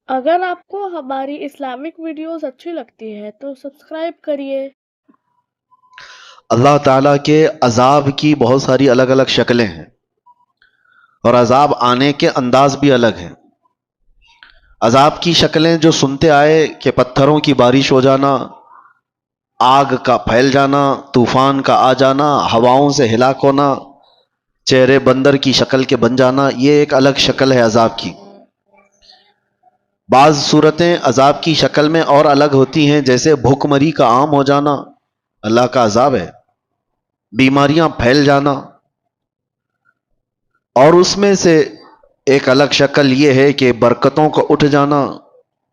اگر آپ کو ہماری اسلامک ویڈیوز اچھی لگتی ہے تو سبسکرائب کریے۔ اللہ تعالیٰ کے عذاب کی بہت ساری الگ الگ شکلیں ہیں اور عذاب آنے کے انداز بھی الگ ہیں۔ عذاب کی شکلیں جو سنتے آئے کہ پتھروں کی بارش ہو جانا، آگ کا پھیل جانا، طوفان کا آ جانا، ہواؤں سے ہلاک ہونا، چہرے بندر کی شکل کے بن جانا، یہ ایک الگ شکل ہے عذاب کی۔ بعض صورتیں عذاب کی شکل میں اور الگ ہوتی ہیں، جیسے بھوک مری کا عام ہو جانا اللہ کا عذاب ہے، بیماریاں پھیل جانا، اور اس میں سے ایک الگ شکل یہ ہے کہ برکتوں کو اٹھ جانا،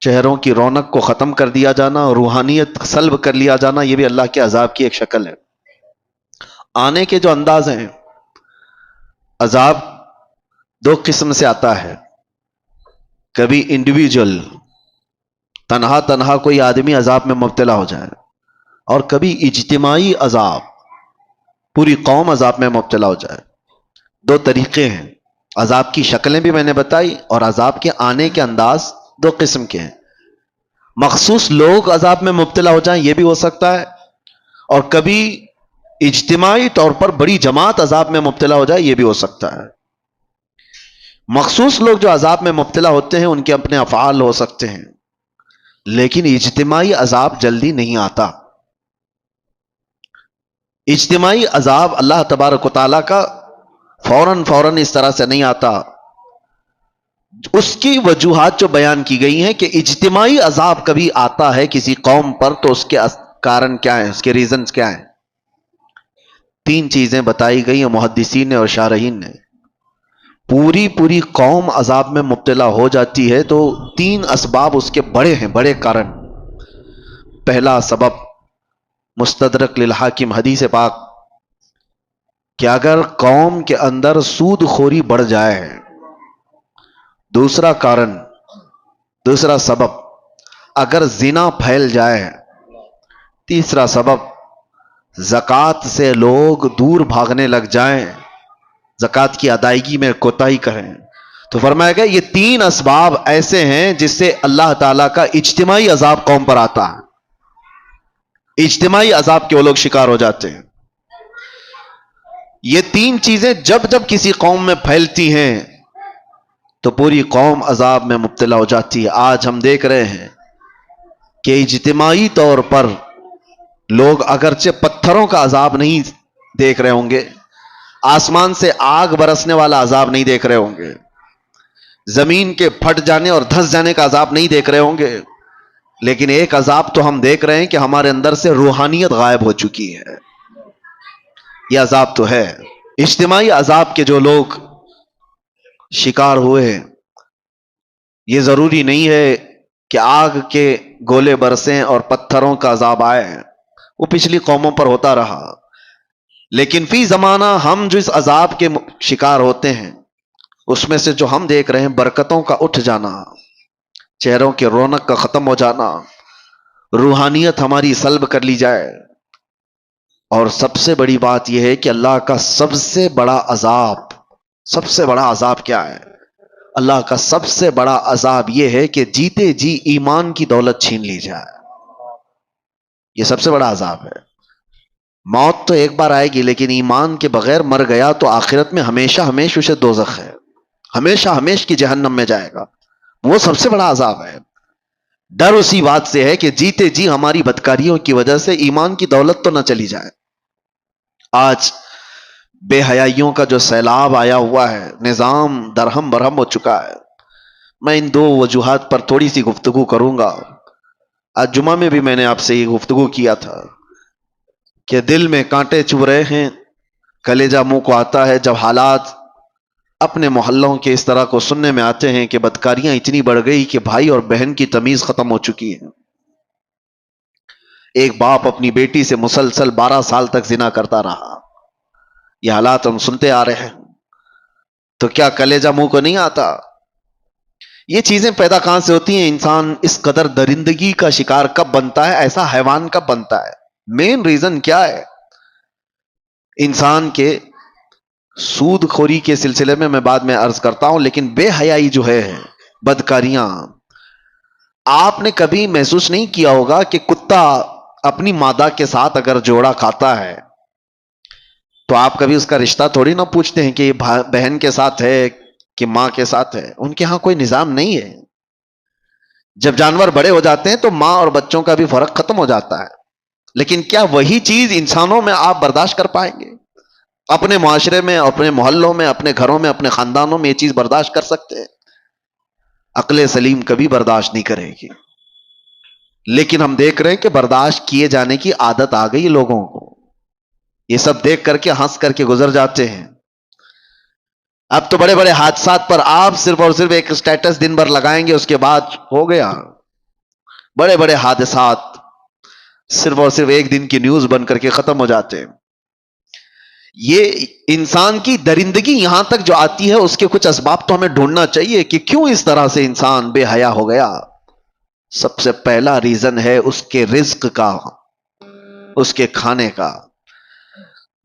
چہروں کی رونق کو ختم کر دیا جانا، روحانیت سلب کر لیا جانا، یہ بھی اللہ کے عذاب کی ایک شکل ہے۔ آنے کے جو انداز ہیں، عذاب دو قسم سے آتا ہے۔ کبھی انڈیویجول، تنہا تنہا کوئی آدمی عذاب میں مبتلا ہو جائے، اور کبھی اجتماعی عذاب، پوری قوم عذاب میں مبتلا ہو جائے۔ دو طریقے ہیں۔ عذاب کی شکلیں بھی میں نے بتائی، اور عذاب کے آنے کے انداز دو قسم کے ہیں۔ مخصوص لوگ عذاب میں مبتلا ہو جائیں، یہ بھی ہو سکتا ہے، اور کبھی اجتماعی طور پر بڑی جماعت عذاب میں مبتلا ہو جائے، یہ بھی ہو سکتا ہے۔ مخصوص لوگ جو عذاب میں مبتلا ہوتے ہیں ان کے اپنے افعال ہو سکتے ہیں، لیکن اجتماعی عذاب جلدی نہیں آتا۔ اجتماعی عذاب اللہ تبارک و تعالیٰ کا فوراً اس طرح سے نہیں آتا۔ اس کی وجوہات جو بیان کی گئی ہیں کہ اجتماعی عذاب کبھی آتا ہے کسی قوم پر، تو اس کے کارن کیا ہیں، اس کے ریزنز کیا ہیں؟ تین چیزیں بتائی گئی ہیں محدثین نے اور شارحین نے۔ پوری قوم عذاب میں مبتلا ہو جاتی ہے تو تین اسباب اس کے بڑے ہیں، بڑے کارن۔ پہلا سبب مستدرک للحاکم حدیث پاک کہ اگر قوم کے اندر سود خوری بڑھ جائے، دوسرا کارن، دوسرا سبب اگر زنا پھیل جائے، تیسرا سبب زکوٰۃ سے لوگ دور بھاگنے لگ جائیں، زکوٰۃ کی ادائیگی میں کوتاہی کریں، تو فرمایا گیا یہ تین اسباب ایسے ہیں جس سے اللہ تعالیٰ کا اجتماعی عذاب قوم پر آتا ہے، اجتماعی عذاب کے وہ لوگ شکار ہو جاتے ہیں۔ یہ تین چیزیں جب جب کسی قوم میں پھیلتی ہیں تو پوری قوم عذاب میں مبتلا ہو جاتی ہے۔ آج ہم دیکھ رہے ہیں کہ اجتماعی طور پر لوگ اگرچہ پتھروں کا عذاب نہیں دیکھ رہے ہوں گے، آسمان سے آگ برسنے والا عذاب نہیں دیکھ رہے ہوں گے، زمین کے پھٹ جانے اور دھس جانے کا عذاب نہیں دیکھ رہے ہوں گے، لیکن ایک عذاب تو ہم دیکھ رہے ہیں کہ ہمارے اندر سے روحانیت غائب ہو چکی ہے۔ یہ عذاب تو ہے۔ اجتماعی عذاب کے جو لوگ شکار ہوئے ہیں، یہ ضروری نہیں ہے کہ آگ کے گولے برسیں اور پتھروں کا عذاب آئے، وہ پچھلی قوموں پر ہوتا رہا، لیکن فی زمانہ ہم جو اس عذاب کے شکار ہوتے ہیں اس میں سے جو ہم دیکھ رہے ہیں برکتوں کا اٹھ جانا، چہروں کی رونق کا ختم ہو جانا، روحانیت ہماری سلب کر لی جائے، اور سب سے بڑی بات یہ ہے کہ اللہ کا سب سے بڑا عذاب کیا ہے؟ اللہ کا سب سے بڑا عذاب یہ ہے کہ جیتے جی ایمان کی دولت چھین لی جائے۔ یہ سب سے بڑا عذاب ہے۔ موت تو ایک بار آئے گی، لیکن ایمان کے بغیر مر گیا تو آخرت میں ہمیشہ اسے دوزخ ہے، ہمیشہ کی جہنم میں جائے گا۔ وہ سب سے بڑا عذاب ہے۔ ڈر اسی بات سے ہے کہ جیتے جی ہماری بدکاریوں کی وجہ سے ایمان کی دولت تو نہ چلی جائے۔ آج بے حیائیوں کا جو سیلاب آیا ہوا ہے، نظام درہم برہم ہو چکا ہے۔ میں ان دو وجوہات پر تھوڑی سی گفتگو کروں گا۔ آج جمعہ میں بھی میں نے آپ سے یہ گفتگو کیا تھا کہ دل میں کانٹے چبھ رہے ہیں، کلیجہ منہ کو آتا ہے جب حالات اپنے محلوں کے اس طرح کو سننے میں آتے ہیں کہ بدکاریاں اتنی بڑھ گئی کہ بھائی اور بہن کی تمیز ختم ہو چکی ہے۔ ایک باپ اپنی بیٹی سے مسلسل 12 سال تک زنا کرتا رہا۔ یہ حالات ہم سنتے آ رہے ہیں، تو کیا کلیجہ منہ کو نہیں آتا؟ یہ چیزیں پیدا کہاں سے ہوتی ہیں؟ انسان اس قدر درندگی کا شکار کب بنتا ہے، ایسا حیوان کب بنتا ہے؟ مین ریزن کیا ہے؟ انسان کے سود خوری کے سلسلے میں بعد میں عرض کرتا ہوں، لیکن بے حیائی جو ہے، بدکاریاں، آپ نے کبھی محسوس نہیں کیا ہوگا کہ کتا اپنی مادہ کے ساتھ اگر جوڑا کھاتا ہے تو آپ کبھی اس کا رشتہ تھوڑی نہ پوچھتے ہیں کہ یہ بہن کے ساتھ ہے کہ ماں کے ساتھ ہے. ان کے ہاں کوئی نظام نہیں ہے. جب جانور بڑے ہو جاتے ہیں تو ماں اور بچوں کا بھی فرق ختم ہو جاتا ہے. لیکن کیا وہی چیز انسانوں میں آپ برداشت کر پائیں گے؟ اپنے معاشرے میں، اپنے محلوں میں، اپنے گھروں میں، اپنے خاندانوں میں یہ چیز برداشت کر سکتے ہیں؟ عقل سلیم کبھی برداشت نہیں کرے گی. لیکن ہم دیکھ رہے ہیں کہ برداشت کیے جانے کی عادت آ گئی لوگوں کو. یہ سب دیکھ کر کے ہنس کر کے گزر جاتے ہیں. اب تو بڑے بڑے حادثات پر آپ صرف اور صرف ایک سٹیٹس دن بھر لگائیں گے، اس کے بعد ہو گیا. بڑے بڑے حادثات صرف اور صرف ایک دن کی نیوز بن کر کے ختم ہو جاتے ہیں. یہ انسان کی درندگی یہاں تک جو آتی ہے، اس کے کچھ اسباب تو ہمیں ڈھونڈنا چاہیے کہ کیوں اس طرح سے انسان بے حیا ہو گیا. سب سے پہلا ریزن ہے اس کے رزق کا، اس کے کھانے کا.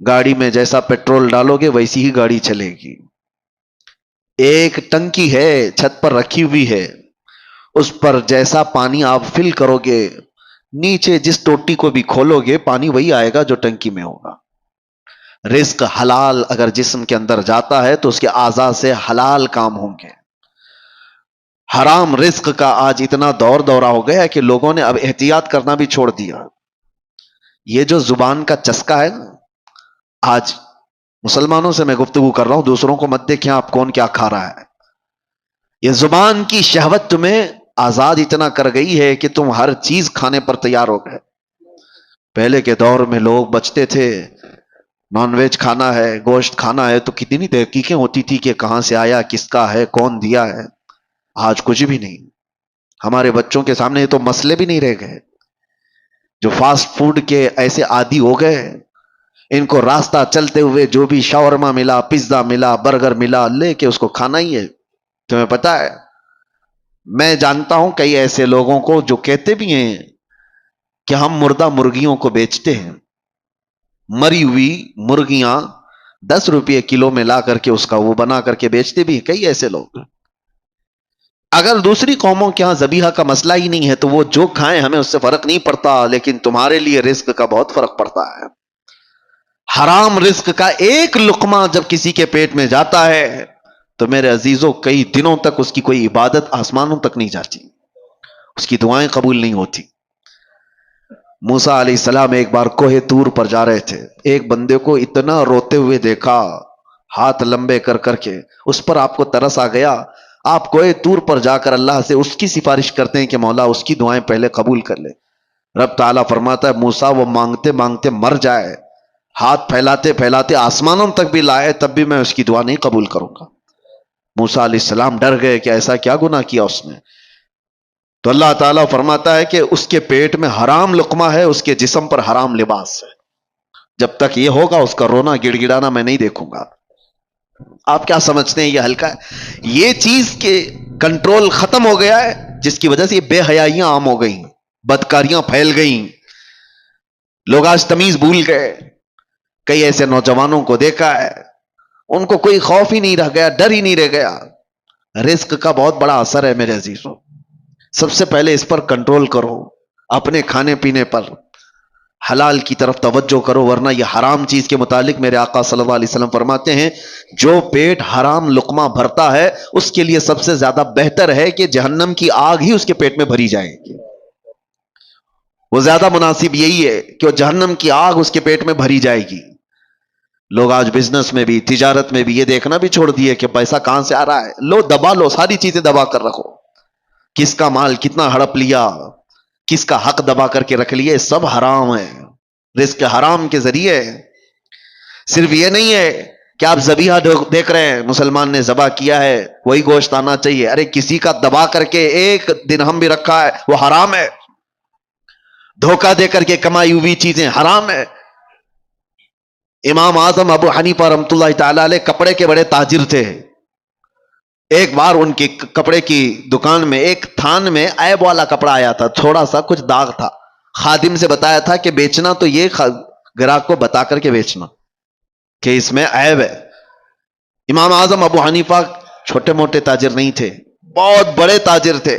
گاڑی میں جیسا پیٹرول ڈالو گے ویسی ہی گاڑی چلے گی. ایک ٹنکی ہے چھت پر رکھی ہوئی ہے، اس پر جیسا پانی آپ فل کرو گے، نیچے جس ٹوٹی کو بھی کھولو گے پانی وہی آئے گا جو ٹنکی میں ہوگا. رزق حلال اگر جسم کے اندر جاتا ہے تو اس کے اعضاء سے حلال کام ہوں گے. حرام رزق کا آج اتنا دور دورہ ہو گیا ہے کہ لوگوں نے اب احتیاط کرنا بھی چھوڑ دیا. یہ جو زبان کا چسکا ہے نا، آج مسلمانوں سے میں گفتگو کر رہا ہوں، دوسروں کو مت دیکھیں آپ کون کیا کھا رہا ہے. یہ زبان کی شہوت تمہیں آزاد اتنا کر گئی ہے کہ تم ہر چیز کھانے پر تیار ہو گئے. پہلے کے دور میں لوگ بچتے تھے، نان ویج کھانا ہے، گوشت کھانا ہے تو کتنی تحقیقیں ہوتی تھی کہ کہاں سے آیا، کس کا ہے، کون دیا ہے. آج کچھ بھی نہیں. ہمارے بچوں کے سامنے یہ تو مسئلے بھی نہیں رہ گئے. جو فاسٹ فوڈ کے ایسے عادی ہو گئے، ان کو راستہ چلتے ہوئے جو بھی شاورما ملا، پیزا ملا، برگر ملا، لے کے اس کو کھانا ہی ہے. تمہیں پتا ہے میں جانتا ہوں کئی ایسے لوگوں کو جو کہتے بھی ہیں کہ ہم مردہ مرغیوں کو بیچتے ہیں. مری ہوئی مرغیاں 10 روپے کلو میں لا کر کے اس کا وہ بنا کر کے بیچتے بھی ہیں کئی ایسے لوگ. اگر دوسری قوموں کے ہاں ذبیحہ کا مسئلہ ہی نہیں ہے تو وہ جو کھائیں ہمیں اس سے فرق نہیں پڑتا، لیکن تمہارے لیے رزق کا بہت فرق پڑتا ہے. حرام رزق کا ایک لقمہ جب کسی کے پیٹ میں جاتا ہے تو میرے عزیزوں کئی دنوں تک اس کی کوئی عبادت آسمانوں تک نہیں جاتی، اس کی دعائیں قبول نہیں ہوتی. موسیٰ علیہ السلام ایک بار کوہ طور پر جا رہے تھے، ایک بندے کو اتنا روتے ہوئے دیکھا، ہاتھ لمبے کر کر کے. اس پر آپ کو ترس آ گیا. آپ کوہ طور پر جا کر اللہ سے اس کی سفارش کرتے ہیں کہ مولا اس کی دعائیں پہلے قبول کر لے. رب تعالیٰ فرماتا ہے موسیٰ وہ مانگتے مانگتے مر جائے، ہاتھ پھیلاتے پھیلاتے آسمانوں تک بھی لائے، تب بھی میں اس کی دعا نہیں قبول کروں گا. موسیٰ علیہ السلام ڈر گئے کہ ایسا کیا گناہ کیا اس نے. تو اللہ تعالیٰ فرماتا ہے کہ اس کے پیٹ میں حرام لقمہ ہے، اس کے جسم پر حرام لباس ہے. جب تک یہ ہوگا اس کا رونا گڑ گڑانا میں نہیں دیکھوں گا. آپ کیا سمجھتے ہیں یہ ہلکا ہے؟ یہ چیز کے کنٹرول ختم ہو گیا ہے جس کی وجہ سے یہ بے حیائیاں عام ہو گئیں، بدکاریاں پھیل گئیں، لوگ آج تمیز بھول گئے. کئی ایسے نوجوانوں کو دیکھا ہے ان کو کوئی خوف ہی نہیں رہ گیا، ڈر ہی نہیں رہ گیا. رزق کا بہت بڑا اثر ہے میرے عزیزوں. سب سے پہلے اس پر کنٹرول کرو، اپنے کھانے پینے پر حلال کی طرف توجہ کرو، ورنہ یہ حرام چیز کے متعلق میرے آقا صلی اللہ علیہ وسلم فرماتے ہیں جو پیٹ حرام لقمہ بھرتا ہے اس کے لیے سب سے زیادہ بہتر ہے کہ جہنم کی آگ ہی اس کے پیٹ میں بھری جائے گی. وہ زیادہ مناسب یہی ہے کہ وہ جہنم کی آگ اس کے پیٹ میں بھری جائے گی. لوگ آج بزنس میں بھی، تجارت میں بھی یہ دیکھنا بھی چھوڑ دیے کہ پیسہ کہاں سے آ رہا ہے. لو دبا لو، ساری چیزیں دبا کر رکھو، کس کا مال کتنا ہڑپ لیا، کس کا حق دبا کر کے رکھ لیے، سب حرام ہے. رزق حرام کے ذریعے. صرف یہ نہیں ہے کہ آپ ذبیحہ دیکھ رہے ہیں مسلمان نے ذبح کیا ہے وہی گوشت آنا چاہیے. ارے کسی کا دبا کر کے ایک دن ہم بھی رکھا ہے وہ حرام ہے. دھوکہ دے کر کے کمائی ہوئی چیزیں حرام ہے. امام اعظم ابو حنیفہ رحمۃ اللہ تعالی علیہ کپڑے کے بڑے تاجر تھے. ایک بار ان کی کپڑے کی دکان میں ایک تھان میں عیب والا کپڑا آیا تھا، تھوڑا سا کچھ داغ تھا. خادم سے بتایا تھا کہ بیچنا تو یہ گراہک کو بتا کر کے بیچنا کہ اس میں عیب ہے. امام اعظم ابو حنیفہ چھوٹے موٹے تاجر نہیں تھے، بہت بڑے تاجر تھے.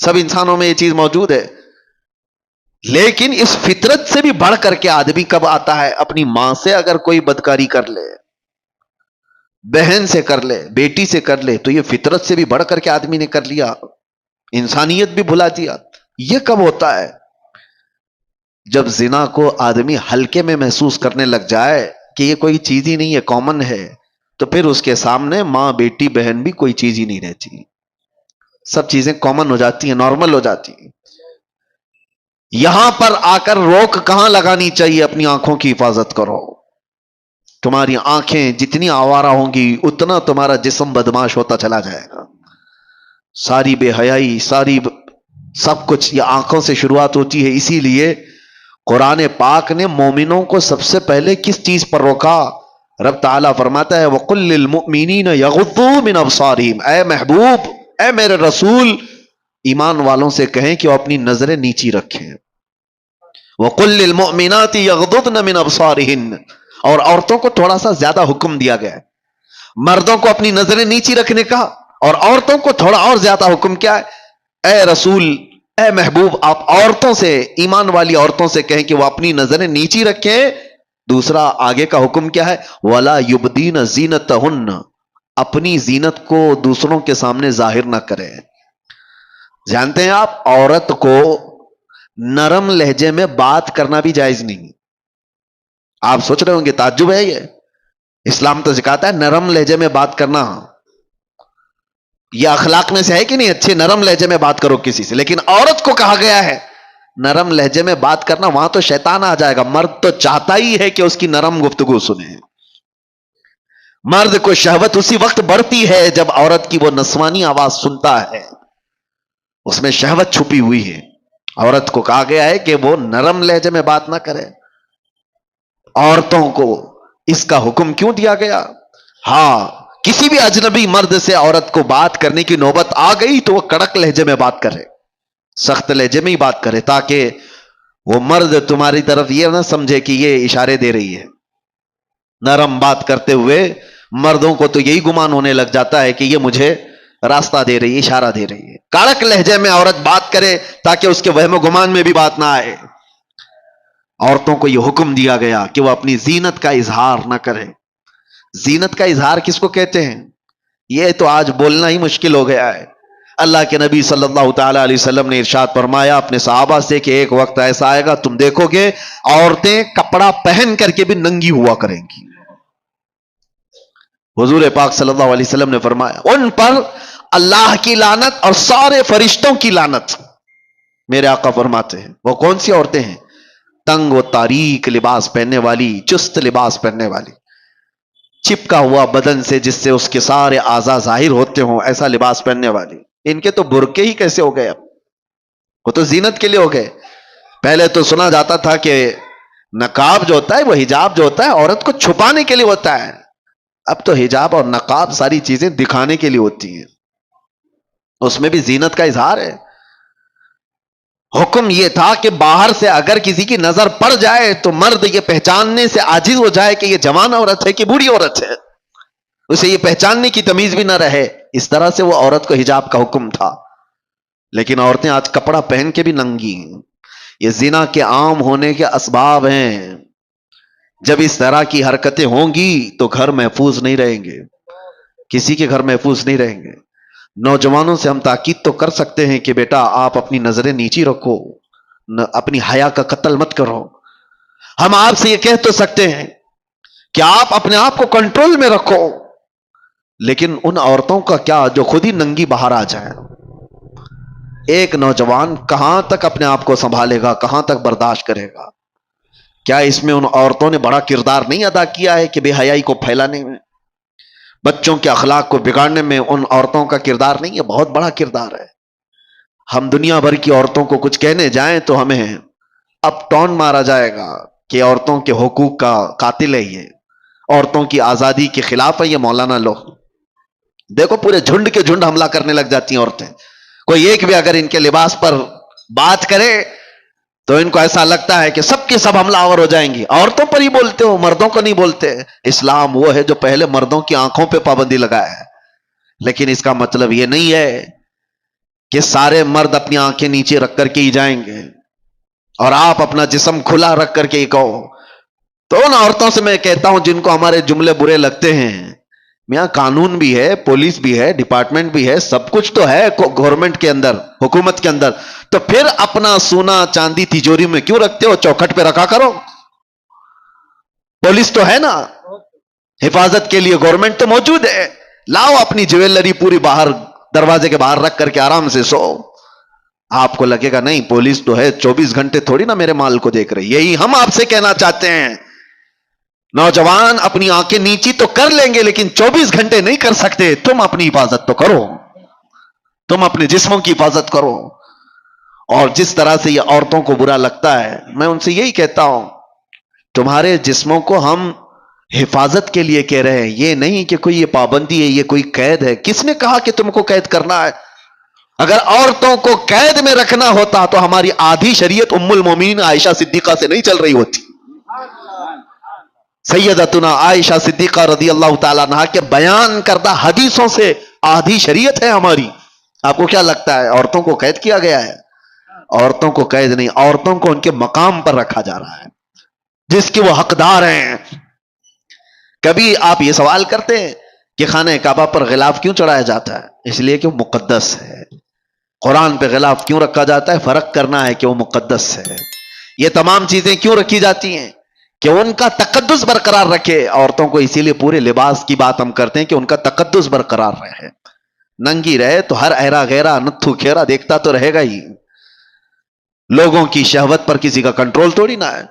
سب انسانوں میں یہ چیز موجود ہے. لیکن اس فطرت سے بھی بڑھ کر کے آدمی کب آتا ہے؟ اپنی ماں سے اگر کوئی بدکاری کر لے، بہن سے کر لے، بیٹی سے کر لے، تو یہ فطرت سے بھی بڑھ کر کے آدمی نے کر لیا، انسانیت بھی بھلا دیا. یہ کب ہوتا ہے؟ جب زنا کو آدمی ہلکے میں محسوس کرنے لگ جائے کہ یہ کوئی چیز ہی نہیں ہے، کامن ہے، تو پھر اس کے سامنے ماں، بیٹی، بہن بھی کوئی چیز ہی نہیں رہتی. سب چیزیں کامن ہو جاتی ہیں، نارمل ہو جاتی ہیں. یہاں پر آ کر روک کہاں لگانی چاہیے؟ اپنی آنکھوں کی حفاظت کرو. تمہاری آنکھیں جتنی آوارہ ہوں گی اتنا تمہارا جسم بدماش ہوتا چلا جائے گا. ساری بے حیائی، سب کچھ یہ آنکھوں سے شروعات ہوتی ہے. اسی لیے قرآن پاک نے مومنوں کو سب سے پہلے کس چیز پر روکا؟ رب تعالیٰ فرماتا ہے وَقُلْ لِلْمُؤْمِنِينَ يَغُضُّوا مِنْ أَبْصَارِهِمْ، اے محبوب، اے میرے رسول، ایمان والوں سے کہیں کہ وہ اپنی نظریں نیچی رکھیں. وَقُلْ لِلْمُؤْمِنَاتِ يَغْضُضْنَ مِنْ أَبْصَارِهِنْ، اور عورتوں کو تھوڑا سا زیادہ حکم دیا گیا ہے. مردوں کو اپنی نظریں نیچی رکھنے کا، اور عورتوں کو تھوڑا اور زیادہ حکم کیا ہے؟ اے رسول، اے محبوب، آپ عورتوں سے، ایمان والی عورتوں سے کہیں کہ وہ اپنی نظریں نیچی رکھیں. دوسرا آگے کا حکم کیا ہے؟ وَلَا يُبْدِينَ زِينَتَهُنَّ، اپنی زینت کو دوسروں کے سامنے ظاہر نہ کریں. جانتے ہیں آپ، عورت کو نرم لہجے میں بات کرنا بھی جائز نہیں. آپ سوچ رہے ہوں گے تعجب ہے یہ، اسلام تو سکھاتا ہے نرم لہجے میں بات کرنا. یہ اخلاق میں سے ہے کہ نہیں؟ اچھے نرم لہجے میں بات کرو کسی سے. لیکن عورت کو کہا گیا ہے نرم لہجے میں بات کرنا. وہاں تو شیطان آ جائے گا. مرد تو چاہتا ہی ہے کہ اس کی نرم گفتگو سنے. مرد کو شہوت اسی وقت بڑھتی ہے جب عورت کی وہ نسوانی آواز سنتا ہے. اس میں شہوت چھپی ہوئی ہے. عورت کو کہا گیا ہے کہ وہ نرم لہجے میں بات نہ کرے. عورتوں کو اس کا حکم کیوں دیا گیا؟ ہاں، کسی بھی اجنبی مرد سے عورت کو بات کرنے کی نوبت آ گئی تو وہ کڑک لہجے میں بات کرے، سخت لہجے میں ہی بات کرے، تاکہ وہ مرد تمہاری طرف یہ نہ سمجھے کہ یہ اشارے دے رہی ہے. نرم بات کرتے ہوئے مردوں کو تو یہی گمان ہونے لگ جاتا ہے کہ یہ مجھے راستہ دے رہی ہے، اشارہ دے رہی ہے. کڑک لہجے میں عورت بات کرے تاکہ اس کے وہم و گمان میں بھی بات نہ آئے. عورتوں کو یہ حکم دیا گیا کہ وہ اپنی زینت کا اظہار نہ کرے. زینت کا اظہار کس کو کہتے ہیں؟ یہ تو آج بولنا ہی مشکل ہو گیا ہے. اللہ کے نبی صلی اللہ تعالی علیہ وسلم نے ارشاد فرمایا اپنے صحابہ سے کہ ایک وقت ایسا آئے گا تم دیکھو گے عورتیں کپڑا پہن کر کے بھی ننگی ہوا کریں گی. حضور پاک صلی اللہ علیہ وسلم نے فرمایا ان پر اللہ کی لعنت اور سارے فرشتوں کی لعنت. میرے آقا فرماتے ہیں وہ کون سی عورتیں ہیں؟ تنگ و تاریک لباس پہننے والی، چست لباس پہننے والی، چپکا ہوا بدن سے جس سے اس کے سارے اعضاء ظاہر ہوتے ہوں ایسا لباس پہننے والی. ان کے تو برقعے ہی کیسے ہو گئے؟ اب وہ تو زینت کے لیے ہو گئے. پہلے تو سنا جاتا تھا کہ نقاب جو ہوتا ہے، وہ حجاب جو ہوتا ہے عورت کو چھپانے کے لیے ہوتا ہے. اب تو حجاب اور نقاب ساری چیزیں دکھانے کے لیے ہوتی ہیں، اس میں بھی زینت کا اظہار ہے. حکم یہ تھا کہ باہر سے اگر کسی کی نظر پڑ جائے تو مرد یہ پہچاننے سے عاجز ہو جائے کہ یہ جوان عورت ہے کہ بوڑھی عورت ہے، اسے یہ پہچاننے کی تمیز بھی نہ رہے. اس طرح سے وہ عورت کو حجاب کا حکم تھا. لیکن عورتیں آج کپڑا پہن کے بھی ننگی ہیں. یہ زنا کے عام ہونے کے اسباب ہیں. جب اس طرح کی حرکتیں ہوں گی تو گھر محفوظ نہیں رہیں گے، کسی کے گھر محفوظ نہیں رہیں گے. نوجوانوں سے ہم تاکید تو کر سکتے ہیں کہ بیٹا آپ اپنی نظریں نیچی رکھو، اپنی حیا کا قتل مت کرو. ہم آپ سے یہ کہہ تو سکتے ہیں کہ آپ اپنے آپ کو کنٹرول میں رکھو. لیکن ان عورتوں کا کیا جو خود ہی ننگی باہر آ جائیں؟ ایک نوجوان کہاں تک اپنے آپ کو سنبھالے گا، کہاں تک برداشت کرے گا؟ کیا اس میں ان عورتوں نے بڑا کردار نہیں ادا کیا ہے کہ بے حیائی کو پھیلانے میں، بچوں کے اخلاق کو بگاڑنے میں ان عورتوں کا کردار نہیں ہے؟ بہت بڑا کردار ہے. ہم دنیا بھر کی عورتوں کو کچھ کہنے جائیں تو ہمیں اب ٹون مارا جائے گا کہ عورتوں کے حقوق کا قاتل ہے، یہ عورتوں کی آزادی کے خلاف ہے یہ مولانا لوگ. دیکھو پورے جھنڈ کے جھنڈ حملہ کرنے لگ جاتی ہیں عورتیں. کوئی ایک بھی اگر ان کے لباس پر بات کرے تو ان کو ایسا لگتا ہے کہ سب کے سب حملہ آور ہو جائیں گی. عورتوں پر ہی بولتے ہو، مردوں کو نہیں بولتے. اسلام وہ ہے جو پہلے مردوں کی آنکھوں پہ پابندی لگایا ہے، لیکن اس کا مطلب یہ نہیں ہے کہ سارے مرد اپنی آنکھیں نیچے رکھ کر کے ہی جائیں گے اور آپ اپنا جسم کھلا رکھ کر کے ہی کہو. تو ان عورتوں سے میں کہتا ہوں جن کو ہمارے جملے برے لگتے ہیں، میاں قانون بھی ہے، پولیس بھی ہے، ڈپارٹمنٹ بھی ہے، سب کچھ تو ہے گورنمنٹ کے اندر، حکومت کے اندر، تو پھر اپنا سونا چاندی تجوری میں کیوں رکھتے ہو؟ چوکھٹ پہ رکھا کرو. پولیس تو ہے نا حفاظت کے لیے، گورنمنٹ تو موجود ہے. لاؤ اپنی جویلری پوری باہر دروازے کے باہر رکھ کر کے آرام سے سو. آپ کو لگے گا نہیں پولیس تو ہے، 24 گھنٹے تھوڑی نا میرے مال کو دیکھ رہی. یہی ہم آپ سے کہنا چاہتے ہیں، نوجوان اپنی آنکھیں نیچی تو کر لیں گے لیکن 24 گھنٹے نہیں کر سکتے. تم اپنی حفاظت تو کرو، تم اپنے جسموں کی حفاظت کرو. اور جس طرح سے یہ عورتوں کو برا لگتا ہے، میں ان سے یہی کہتا ہوں تمہارے جسموں کو ہم حفاظت کے لیے کہہ رہے ہیں، یہ نہیں کہ کوئی یہ پابندی ہے، یہ کوئی قید ہے. کس نے کہا کہ تم کو قید کرنا ہے؟ اگر عورتوں کو قید میں رکھنا ہوتا تو ہماری آدھی شریعت ام المومنین عائشہ صدیقہ سے نہیں چل رہی ہوتی. سیدتنا عائشہ صدیقہ رضی اللہ تعالیٰ عنہا کے بیان کردہ حدیثوں سے آدھی شریعت ہے ہماری. آپ کو کیا لگتا ہے عورتوں کو قید کیا گیا ہے؟ عورتوں کو قید نہیں، عورتوں کو ان کے مقام پر رکھا جا رہا ہے جس کے وہ حقدار ہیں. کبھی آپ یہ سوال کرتے ہیں کہ خانہ کعبہ پر غلاف کیوں چڑھایا جاتا ہے؟ اس لیے کہ وہ مقدس ہے. قرآن پہ غلاف کیوں رکھا جاتا ہے؟ فرق کرنا ہے کہ وہ مقدس ہے. یہ تمام چیزیں کیوں رکھی جاتی ہیں؟ کہ ان کا تقدس برقرار رکھے. عورتوں کو اسی لیے پورے لباس کی بات ہم کرتے ہیں کہ ان کا تقدس برقرار رہے. ننگی رہے تو ہر ایرا غیرہ نتھو کھیرا دیکھتا تو رہے گا ہی. لوگوں کی شہوت پر کسی کا کنٹرول تھوڑی نہ ہے.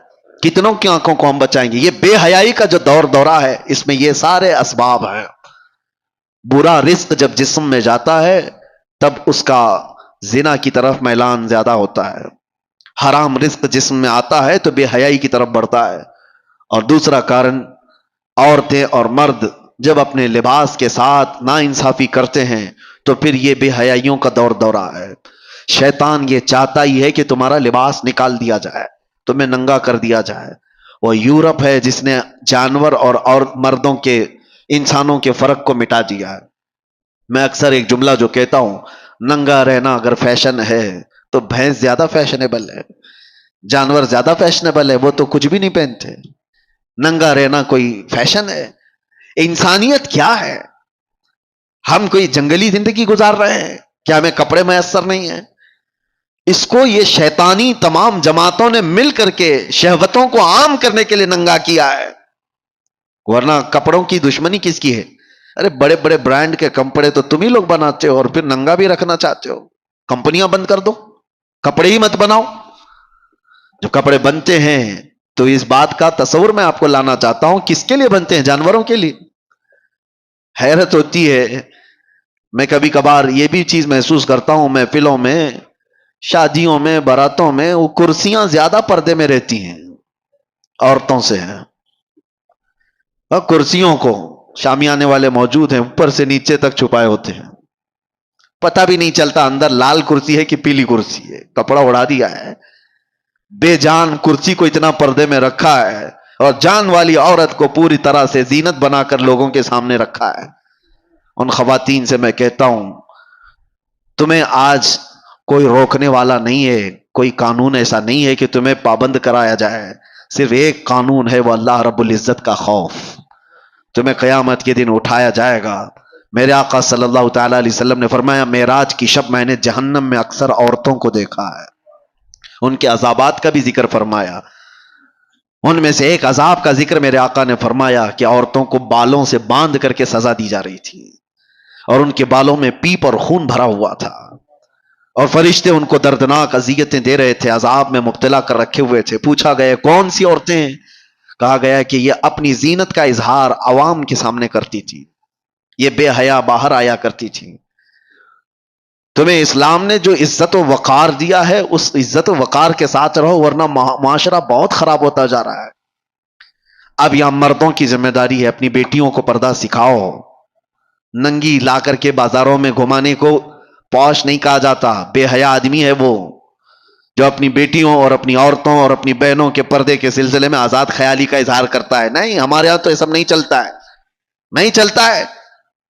کتنوں کی آنکھوں کو ہم بچائیں گے؟ یہ بے حیائی کا جو دورہ ہے اس میں یہ سارے اسباب ہیں. برا رزق جب جسم میں جاتا ہے تب اس کا زنا کی طرف میلان زیادہ ہوتا ہے. حرام رزق جسم میں آتا ہے تو بے حیائی کی طرف بڑھتا ہے. اور دوسرا کارن، عورتیں اور مرد جب اپنے لباس کے ساتھ ناانصافی کرتے ہیں تو پھر یہ بے حیائیوں کا دورہ ہے. شیطان یہ چاہتا ہی ہے کہ تمہارا لباس نکال دیا جائے، تمہیں ننگا کر دیا جائے. وہ یورپ ہے جس نے جانور اور مردوں کے، انسانوں کے فرق کو مٹا دیا ہے. میں اکثر ایک جملہ جو کہتا ہوں، ننگا رہنا اگر فیشن ہے تو بھینس زیادہ فیشنیبل ہے، جانور زیادہ فیشنیبل ہے، وہ تو کچھ بھی نہیں پہنتے. ننگا رہنا کوئی فیشن ہے؟ انسانیت کیا ہے؟ ہم کوئی جنگلی زندگی گزار رہے ہیں کیا؟ ہمیں کپڑے میسر نہیں ہیں؟ اس کو یہ شیطانی تمام جماعتوں نے مل کر کے شہوتوں کو عام کرنے کے لیے ننگا کیا ہے. ورنہ کپڑوں کی دشمنی کس کی ہے؟ ارے بڑے بڑے برانڈ کے کپڑے تو تم ہی لوگ بناتے ہو اور پھر ننگا بھی رکھنا چاہتے ہو. کمپنیاں بند کر دو، کپڑے ہی مت بناؤ. جو کپڑے بنتے ہیں تو اس بات کا تصور میں آپ کو لانا چاہتا ہوں، کس کے لیے بنتے ہیں؟ جانوروں کے لیے. حیرت ہوتی ہے، میں کبھی کبھار یہ بھی چیز محسوس کرتا ہوں، محفلوں میں، شادیوں میں، باراتوں میں وہ کرسیاں زیادہ پردے میں رہتی ہیں عورتوں سے ہیں. اور کرسیوں کو شامیانے والے موجود ہیں، اوپر سے نیچے تک چھپائے ہوتے ہیں، پتہ بھی نہیں چلتا اندر لال کرسی ہے کہ پیلی کرسی ہے، کپڑا اڑا دیا ہے. بے جان کرسی کو اتنا پردے میں رکھا ہے اور جان والی عورت کو پوری طرح سے زینت بنا کر لوگوں کے سامنے رکھا ہے. ان خواتین سے میں کہتا ہوں تمہیں آج کوئی روکنے والا نہیں ہے، کوئی قانون ایسا نہیں ہے کہ تمہیں پابند کرایا جائے. صرف ایک قانون ہے، وہ اللہ رب العزت کا خوف. تمہیں قیامت کے دن اٹھایا جائے گا. میرے آقا صلی اللہ تعالی علیہ وسلم نے فرمایا معراج کی شب میں نے جہنم میں اکثر عورتوں کو دیکھا ہے. ان کے عذابات کا بھی ذکر فرمایا. ان میں سے ایک عذاب کا ذکر میرے آقا نے فرمایا کہ عورتوں کو بالوں سے باندھ کر کے سزا دی جا رہی تھی اور ان کے بالوں میں پیپ اور خون بھرا ہوا تھا اور فرشتے ان کو دردناک اذیتیں دے رہے تھے، عذاب میں مبتلا کر رکھے ہوئے تھے. پوچھا گیا کون سی عورتیں؟ کہا گیا کہ یہ اپنی زینت کا اظہار عوام کے سامنے کرتی تھی، یہ بے حیا باہر آیا کرتی تھی. تمہیں اسلام نے جو عزت و وقار دیا ہے اس عزت و وقار کے ساتھ رہو، ورنہ معاشرہ بہت خراب ہوتا جا رہا ہے. اب یہاں مردوں کی ذمہ داری ہے، اپنی بیٹیوں کو پردہ سکھاؤ. ننگی لا کر کے بازاروں میں گھمانے کو پوش نہیں کہا جاتا. بے حیا آدمی ہے وہ جو اپنی بیٹیوں اور اپنی عورتوں اور اپنی بہنوں کے پردے کے سلسلے میں آزاد خیالی کا اظہار کرتا ہے. نہیں، ہمارے یہاں تو یہ سب نہیں چلتا ہے، نہیں چلتا ہے.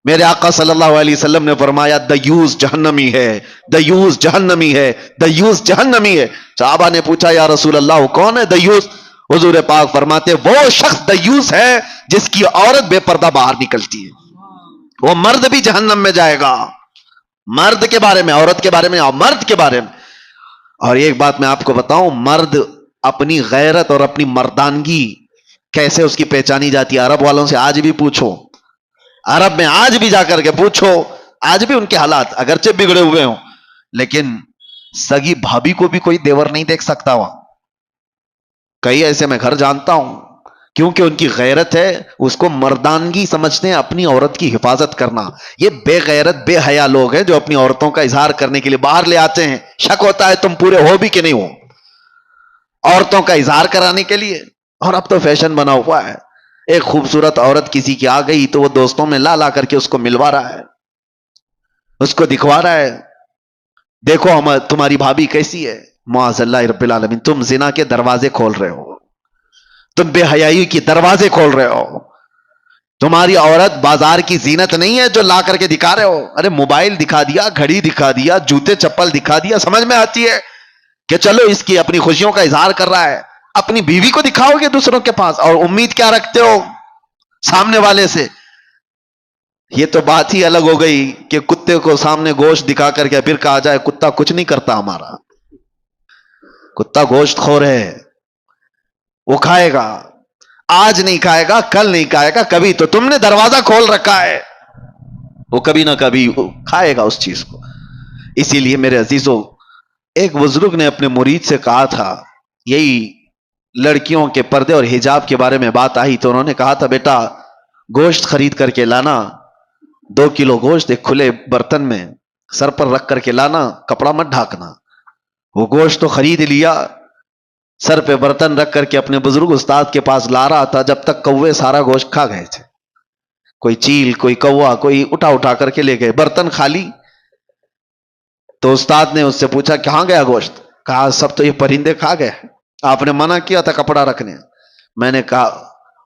میرے آقا صلی اللہ علیہ وسلم نے فرمایا دیوس جہنمی ہے، دیوس جہنمی ہے، دیوس جہنمی ہے۔ صحابہ نے پوچھا یا رسول اللہ وہ کون ہے دیوس؟ حضور پاک فرماتے وہ شخص دیوس ہے جس کی عورت بے پردہ باہر نکلتی ہے، وہ مرد بھی جہنم میں جائے گا۔ مرد کے بارے میں، عورت کے بارے میں اور مرد کے بارے میں۔ اور ایک بات میں آپ کو بتاؤں، مرد اپنی غیرت اور اپنی مردانگی کیسے اس کی پہچانی جاتی ہے؟ عرب والوں سے آج بھی پوچھو، عرب میں آج بھی جا کر کے پوچھو، آج بھی ان کے حالات اگرچہ بگڑے ہوئے ہوں لیکن سگی بھابھی کو بھی کوئی دیور نہیں دیکھ سکتا وہاں۔ کئی ایسے میں گھر جانتا ہوں، کیونکہ ان کی غیرت ہے، اس کو مردانگی سمجھتے ہیں اپنی عورت کی حفاظت کرنا۔ یہ بے غیرت بے حیا لوگ ہیں جو اپنی عورتوں کا اظہار کرنے کے لیے باہر لے آتے ہیں، شک ہوتا ہے تم پورے ہو بھی کہ نہیں ہو، عورتوں کا اظہار کرانے کے لیے۔ اور اب تو فیشن بنا ہوا ہے، ایک خوبصورت عورت کسی کی آ گئی تو وہ دوستوں میں لا لا کر کے اس کو ملوا رہا ہے، اس کو دکھوا رہا ہے، دیکھو ہم تمہاری بھابھی کیسی ہے۔ معاذ اللہ رب العالمین، تم زنا کے دروازے کھول رہے ہو، تم بے حیائی کی دروازے کھول رہے ہو۔ تمہاری عورت بازار کی زینت نہیں ہے جو لا کر کے دکھا رہے ہو۔ ارے موبائل دکھا دیا، گھڑی دکھا دیا، جوتے چپل دکھا دیا، سمجھ میں آتی ہے کہ چلو اس کی اپنی خوشیوں کا اظہار کر رہا ہے، اپنی بیوی کو دکھاؤ گے دوسروں کے پاس اور امید کیا رکھتے ہو سامنے والے سے؟ یہ تو بات ہی الگ ہو گئی کہ کتے کو سامنے گوشت دکھا کر کے پھر کہا جائے کتا کچھ نہیں کرتا ہمارا۔ کتا گوشت خور ہے، وہ کھائے گا، آج نہیں کھائے گا، کل نہیں کھائے گا، کبھی تو تم نے دروازہ کھول رکھا ہے، وہ کبھی نہ کبھی کھائے گا اس چیز کو۔ اسی لیے میرے عزیزوں، ایک بزرگ نے اپنے مرید سے کہا تھا، یہی لڑکیوں کے پردے اور حجاب کے بارے میں بات آئی تو انہوں نے کہا تھا بیٹا گوشت خرید کر کے لانا، 2 کلو گوشت ایک کھلے برتن میں سر پر رکھ کر کے لانا، کپڑا مت ڈھانکنا۔ وہ گوشت تو خرید لیا، سر پہ برتن رکھ کر کے اپنے بزرگ استاد کے پاس لا رہا تھا، جب تک کوے سارا گوشت کھا گئے تھے، کوئی چیل کوئی کوا کوئی اٹھا کر کے لے گئے، برتن خالی۔ تو استاد نے اس سے پوچھا کہاں گیا گوشت؟ کہا سب تو یہ پرندے کھا گئے، آپ نے منع کیا تھا کپڑا رکھنے۔ میں نے کہا،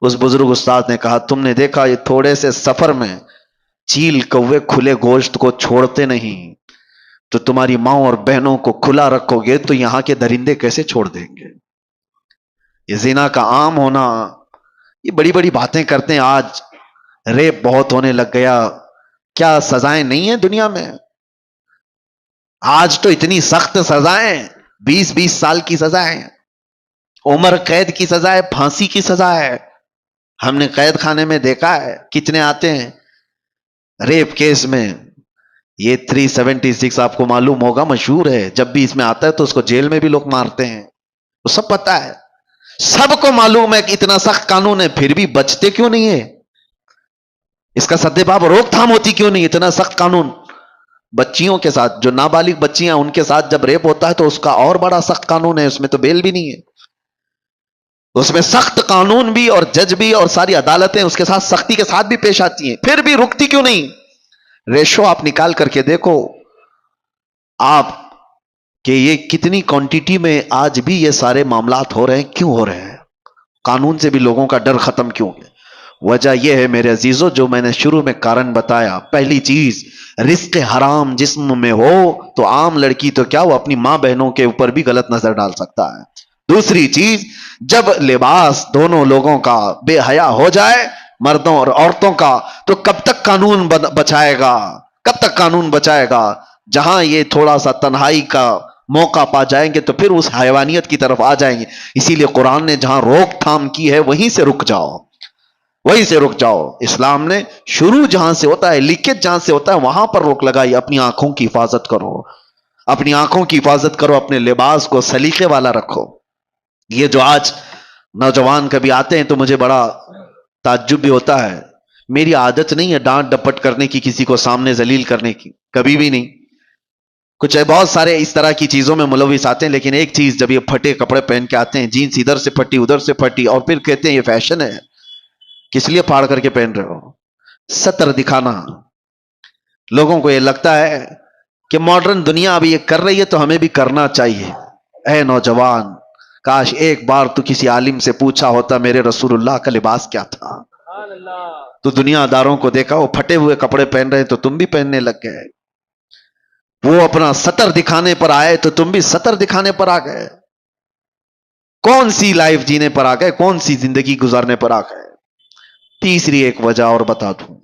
اس بزرگ استاد نے کہا تم نے دیکھا یہ تھوڑے سے سفر میں چیل کوے کھلے گوشت کو چھوڑتے نہیں، تو تمہاری ماں اور بہنوں کو کھلا رکھو گے تو یہاں کے درندے کیسے چھوڑ دیں گے؟ یہ زنا کا عام ہونا، یہ بڑی بڑی باتیں کرتے ہیں۔ آج ریپ بہت ہونے لگ گیا، کیا سزائیں نہیں ہیں دنیا میں؟ آج تو اتنی سخت سزائیں، 20 سال کی سزائیں، عمر قید کی سزا ہے، پھانسی کی سزا ہے۔ ہم نے قید خانے میں دیکھا ہے کتنے آتے ہیں ریپ کیس میں۔ یہ 376 آپ کو معلوم ہوگا، مشہور ہے، جب بھی اس میں آتا ہے تو اس کو جیل میں بھی لوگ مارتے ہیں، وہ سب پتا ہے، سب کو معلوم ہے کہ اتنا سخت قانون ہے، پھر بھی بچتے کیوں نہیں ہے؟ اس کا سدے باب روک تھام ہوتی کیوں نہیں؟ اتنا سخت قانون بچیوں کے ساتھ، جو نابالغ بچیاں ان کے ساتھ جب ریپ ہوتا ہے تو اس کا اور بڑا سخت قانون ہے، اس میں تو بیل بھی نہیں ہے، اس میں سخت قانون بھی اور جج بھی اور ساری عدالتیں اس کے ساتھ سختی کے ساتھ بھی پیش آتی ہیں، پھر بھی رکتی کیوں نہیں؟ ریشو آپ نکال کر کے دیکھو آپ کہ یہ کتنی کوانٹیٹی میں آج بھی یہ سارے معاملات ہو رہے ہیں، کیوں ہو رہے ہیں؟ قانون سے بھی لوگوں کا ڈر ختم کیوں ہے؟ وجہ یہ ہے میرے عزیزوں، جو میں نے شروع میں کارن بتایا، پہلی چیز رزق حرام جسم میں ہو تو عام لڑکی تو کیا وہ اپنی ماں بہنوں کے اوپر بھی غلط نظر ڈال سکتا ہے۔ دوسری چیز، جب لباس دونوں لوگوں کا بے حیا ہو جائے، مردوں اور عورتوں کا، تو کب تک قانون بچائے گا؟ کب تک قانون بچائے گا؟ جہاں یہ تھوڑا سا تنہائی کا موقع پا جائیں گے تو پھر اس حیوانیت کی طرف آ جائیں گے۔ اسی لیے قرآن نے جہاں روک تھام کی ہے وہیں سے رک جاؤ، وہیں سے رک جاؤ۔ اسلام نے شروع جہاں سے ہوتا ہے، لیکیج جہاں سے ہوتا ہے، وہاں پر روک لگائی۔ اپنی آنکھوں کی حفاظت کرو، اپنی آنکھوں کی حفاظت کرو، اپنے لباس کو سلیقے والا رکھو۔ یہ جو آج نوجوان کبھی آتے ہیں تو مجھے بڑا تعجب بھی ہوتا ہے، میری عادت نہیں ہے ڈانٹ ڈپٹ کرنے کی، کسی کو سامنے ذلیل کرنے کی، کبھی بھی نہیں۔ کچھ بہت سارے اس طرح کی چیزوں میں ملوث آتے ہیں، لیکن ایک چیز، جب یہ پھٹے کپڑے پہن کے آتے ہیں، جینس ادھر سے پھٹی ادھر سے پھٹی، اور پھر کہتے ہیں یہ فیشن ہے، کس لیے پھاڑ کر کے پہن رہے ہو؟ سطر دکھانا۔ لوگوں کو یہ لگتا ہے کہ ماڈرن دنیا ابھی یہ کر رہی ہے تو ہمیں بھی کرنا چاہیے۔ اے نوجوان، کاش ایک بار تو کسی عالم سے پوچھا ہوتا میرے رسول اللہ کا لباس کیا تھا، تو دنیا داروں کو دیکھا وہ پھٹے ہوئے کپڑے پہن رہے تو تم بھی پہننے لگ گئے، وہ اپنا سطر دکھانے پر آئے تو تم بھی سطر دکھانے پر آ گئے۔ کون سی لائف جینے پر آ گئے، کون سی زندگی گزارنے پر آ گئے؟ تیسری ایک وجہ اور بتا دوں،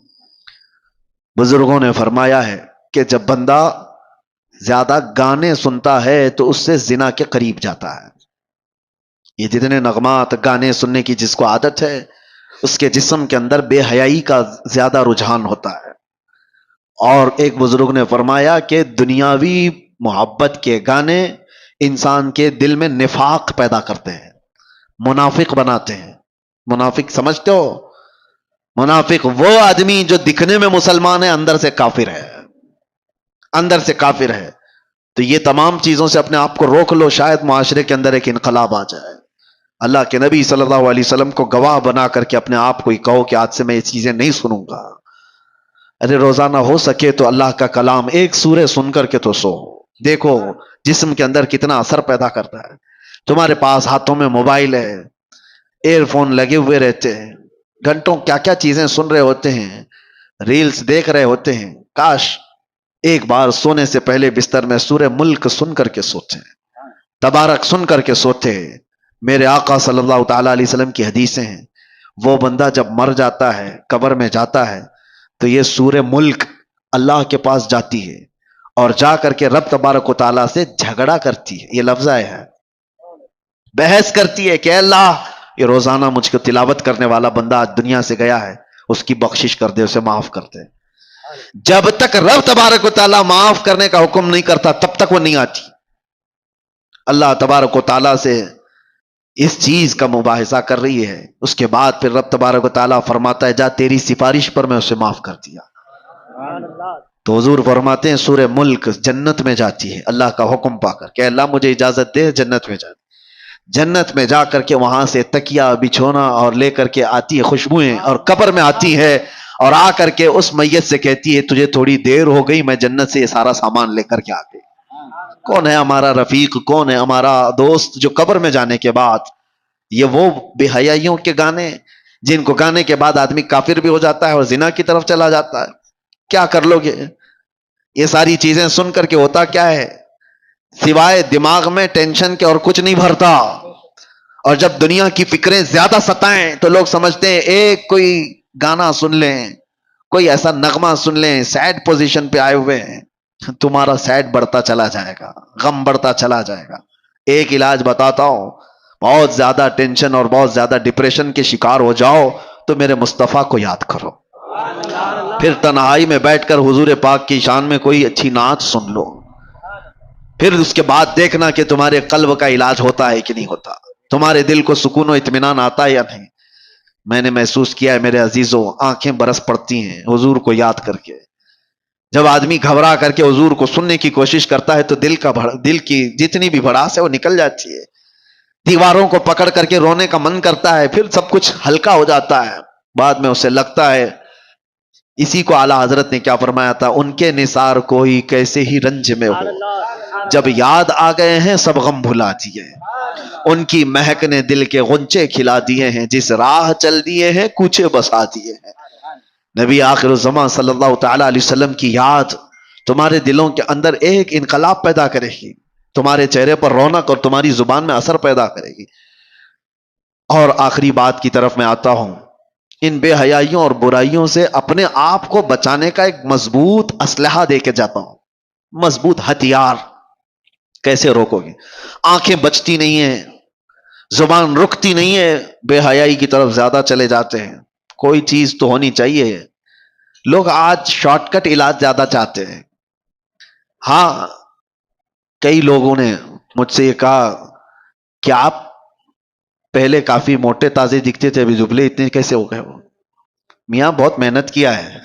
بزرگوں نے فرمایا ہے کہ جب بندہ زیادہ گانے سنتا ہے تو اس سے زنا کے قریب جاتا ہے۔ یہ جتنے نغمات گانے سننے کی جس کو عادت ہے، اس کے جسم کے اندر بے حیائی کا زیادہ رجحان ہوتا ہے۔ اور ایک بزرگ نے فرمایا کہ دنیاوی محبت کے گانے انسان کے دل میں نفاق پیدا کرتے ہیں، منافق بناتے ہیں۔ منافق سمجھتے ہو؟ منافق وہ آدمی جو دکھنے میں مسلمان ہے، اندر سے کافر ہے، اندر سے کافر ہے۔ تو یہ تمام چیزوں سے اپنے آپ کو روک لو، شاید معاشرے کے اندر ایک انقلاب آ جائے۔ اللہ کے نبی صلی اللہ علیہ وسلم کو گواہ بنا کر کے اپنے آپ کو ہی کہو کہ آج سے میں یہ چیزیں نہیں سنوں گا۔ ارے روزانہ ہو سکے تو اللہ کا کلام ایک سورہ سن کر کے تو سو، دیکھو جسم کے اندر کتنا اثر پیدا کرتا ہے۔ تمہارے پاس ہاتھوں میں موبائل ہے، ایئر فون لگے ہوئے رہتے ہیں، گھنٹوں کیا کیا چیزیں سن رہے ہوتے ہیں، ریلز دیکھ رہے ہوتے ہیں۔ کاش ایک بار سونے سے پہلے بستر میں سورہ ملک سن کر کے سوتے، تبارک سن کر کے سوتے۔ میرے آقا صلی اللہ تعالی علیہ وسلم کی حدیثیں ہیں، وہ بندہ جب مر جاتا ہے، قبر میں جاتا ہے، تو یہ سورہ ملک اللہ کے پاس جاتی ہے اور جا کر کے رب تبارک و تعالیٰ سے جھگڑا کرتی ہے۔ یہ لفظ آیا ہے، بحث کرتی ہے کہ اللہ یہ روزانہ مجھ کو تلاوت کرنے والا بندہ آج دنیا سے گیا ہے، اس کی بخشش کر دے، اسے معاف کر دے۔ جب تک رب تبارک و تعالیٰ معاف کرنے کا حکم نہیں کرتا تب تک وہ نہیں آتی۔ اللہ تبارک و تعالیٰ سے اس چیز کا مباحثہ کر رہی ہے، اس کے بعد پھر رب تبارک و تعالیٰ فرماتا ہے جا تیری سفارش پر میں اسے معاف کر دیا۔ تو حضور فرماتے ہیں سورہ ملک جنت میں جاتی ہے اللہ کا حکم پا کر کہ اللہ مجھے اجازت دے جنت میں جا۔ جنت میں جا کر کے وہاں سے تکیا بچھونا اور لے کر کے آتی ہے خوشبوئیں، اور قبر میں آتی ہے اور آ کر کے اس میت سے کہتی ہے تجھے تھوڑی دیر ہو گئی، میں جنت سے یہ سارا سامان لے کر کے آ گئی۔ کون ہے ہمارا رفیق، کون ہے ہمارا دوست جو قبر میں جانے کے بعد یہ وہ بے حیائیوں کے گانے جن کو گانے کے بعد آدمی کافر بھی ہو جاتا ہے اور زنا کی طرف چلا جاتا ہے۔ کیا کر لو گے؟ یہ ساری چیزیں سن کر کے ہوتا کیا ہے، سوائے دماغ میں ٹینشن کے اور کچھ نہیں بھرتا۔ اور جب دنیا کی فکریں زیادہ ستائیں تو لوگ سمجھتے ہیں ایک کوئی گانا سن لیں، کوئی ایسا نغمہ سن لیں، سیڈ پوزیشن پہ آئے ہوئے ہیں، تمہارا سیڈ بڑھتا چلا جائے گا، غم بڑھتا چلا جائے گا۔ ایک علاج بتاتا ہوں، بہت زیادہ ٹینشن اور بہت زیادہ ڈپریشن کے شکار ہو جاؤ تو میرے مصطفیٰ کو یاد کرو، پھر تنہائی میں بیٹھ کر حضور پاک کی شان میں کوئی اچھی نعت سن لو، پھر اس کے بعد دیکھنا کہ تمہارے قلب کا علاج ہوتا ہے کہ نہیں ہوتا، تمہارے دل کو سکون و اطمینان آتا ہے یا نہیں۔ میں نے محسوس کیا ہے میرے عزیزوں، آنکھیں برس پڑتی ہیں حضور کو یاد کر کے۔ جب آدمی گھبرا کر کے حضور کو سننے کی کوشش کرتا ہے تو دل کی جتنی بھی بھڑاس ہے وہ نکل جاتی ہے، دیواروں کو پکڑ کر کے رونے کا من کرتا ہے، پھر سب کچھ ہلکا ہو جاتا ہے۔ بعد میں اسے لگتا ہے، اسی کو اعلیٰ حضرت نے کیا فرمایا تھا، ان کے نثار کوئی کیسے ہی رنج میں ہو، جب یاد آ گئے ہیں سب غم بھلا دیے ہیں، ان کی مہک نے دل کے غنچے کھلا دیے ہیں، جس راہ چل دیے ہیں کوچے بسا دیے ہیں۔ نبی آخر الزمان صلی اللہ تعالی علیہ وسلم کی یاد تمہارے دلوں کے اندر ایک انقلاب پیدا کرے گی، تمہارے چہرے پر رونق اور تمہاری زبان میں اثر پیدا کرے گی۔ اور آخری بات کی طرف میں آتا ہوں، ان بے حیائیوں اور برائیوں سے اپنے آپ کو بچانے کا ایک مضبوط اسلحہ دے کے جاتا ہوں، مضبوط ہتھیار۔ کیسے روکو گے؟ آنکھیں بچتی نہیں ہیں، زبان رکتی نہیں ہے، بے حیائی کی طرف زیادہ چلے جاتے ہیں۔ کوئی چیز تو ہونی چاہیے، لوگ آج شارٹ کٹ علاج زیادہ چاہتے ہیں۔ ہاں، کئی لوگوں نے مجھ سے یہ کہا کہ آپ پہلے کافی موٹے تازے دکھتے تھے، ابھی دبلے اتنے کیسے ہو گئے؟ وہ میاں بہت محنت کیا ہے،